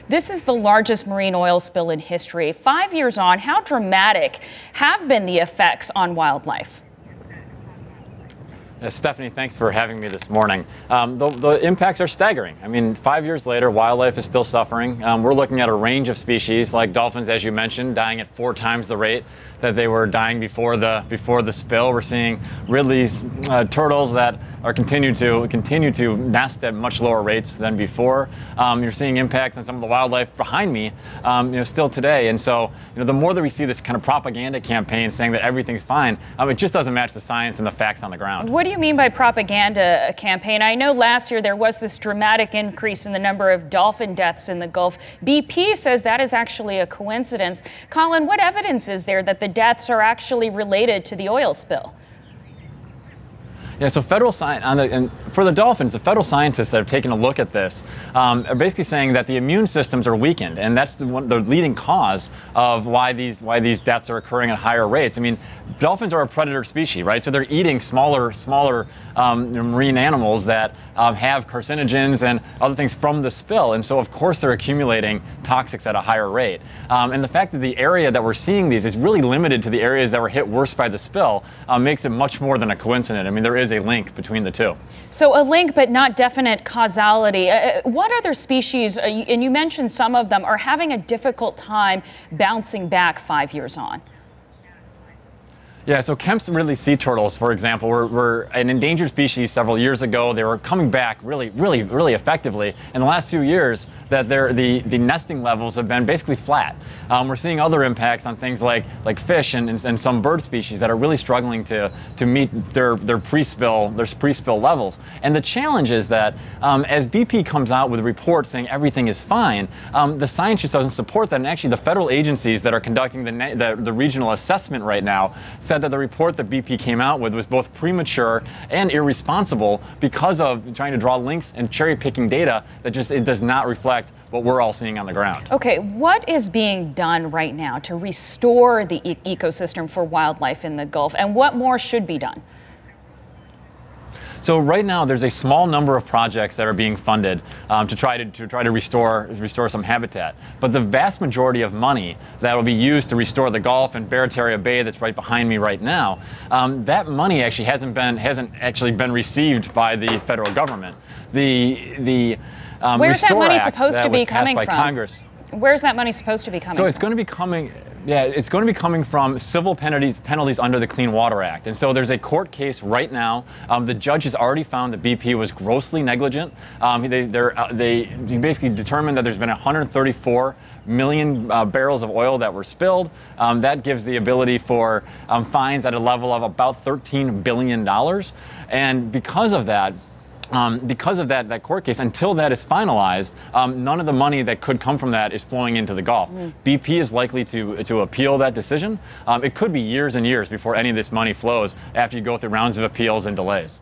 This is the largest marine oil spill in history. 5 years on, how dramatic have been the effects on wildlife? Stephanie, thanks for having me this morning. The impacts are staggering. I mean, 5 years later, wildlife is still suffering. We're looking at a range of species, like dolphins, as you mentioned, dying at 4 times the rate that they were dying before the spill. We're seeing Ridley's turtles that are continue to nest at much lower rates than before. You're seeing impacts on some of the wildlife behind me, still today. And so, the more that we see this kind of propaganda campaign saying that everything's fine, it just doesn't match the science and the facts on the ground. What do you mean by propaganda campaign? I know last year there was this dramatic increase in the number of dolphin deaths in the Gulf. BP says that is actually a coincidence. Collin, what evidence is there that the deaths are actually related to the oil spill? Yeah, so for the dolphins, the federal scientists that have taken a look at this are basically saying that the immune systems are weakened, and that's the leading cause of why these deaths are occurring at higher rates. I mean, dolphins are a predator species, right? So they're eating smaller marine animals that have carcinogens and other things from the spill, and so of course they're accumulating toxics at a higher rate. And the fact that the area that we're seeing these is really limited to the areas that were hit worst by the spill makes it much more than a coincidence. I mean, there is a link between the two. So a link, but not definite causality. What other species, and you mentioned some of them, are having a difficult time bouncing back 5 years on? Yeah, so Kemp's Ridley sea turtles, for example, were an endangered species several years ago. They were coming back really effectively. In the last few years, the nesting levels have been basically flat. We're seeing other impacts on things like fish and some bird species that are really struggling to meet their pre-spill levels. And the challenge is that as BP comes out with a report saying everything is fine, the science just doesn't support that. And actually, the federal agencies that are conducting the regional assessment right now said that the report that BP came out with was both premature and irresponsible because of trying to draw links and cherry-picking data that it does not reflect what we're all seeing on the ground. Okay, what is being done right now to restore the ecosystem for wildlife in the Gulf, and what more should be done? So right now, there's a small number of projects that are being funded to try to restore some habitat. But the vast majority of money that will be used to restore the Gulf and Barataria Bay, that's right behind me right now, that money actually hasn't actually been received by the federal government. Where's that money supposed to be coming from? Congress. Where's that money supposed to be coming from? So it's going to be coming. Yeah, it's going to be coming from civil penalties under the Clean Water Act. And so there's a court case right now. The judge has already found that BP was grossly negligent. They basically determined that there's been 134 million barrels of oil that were spilled. That gives the ability for fines at a level of about $13 billion. And because of that, that court case, until that is finalized, none of the money that could come from that is flowing into the Gulf. BP is likely to appeal that decision. It could be years and years before any of this money flows after you go through rounds of appeals and delays.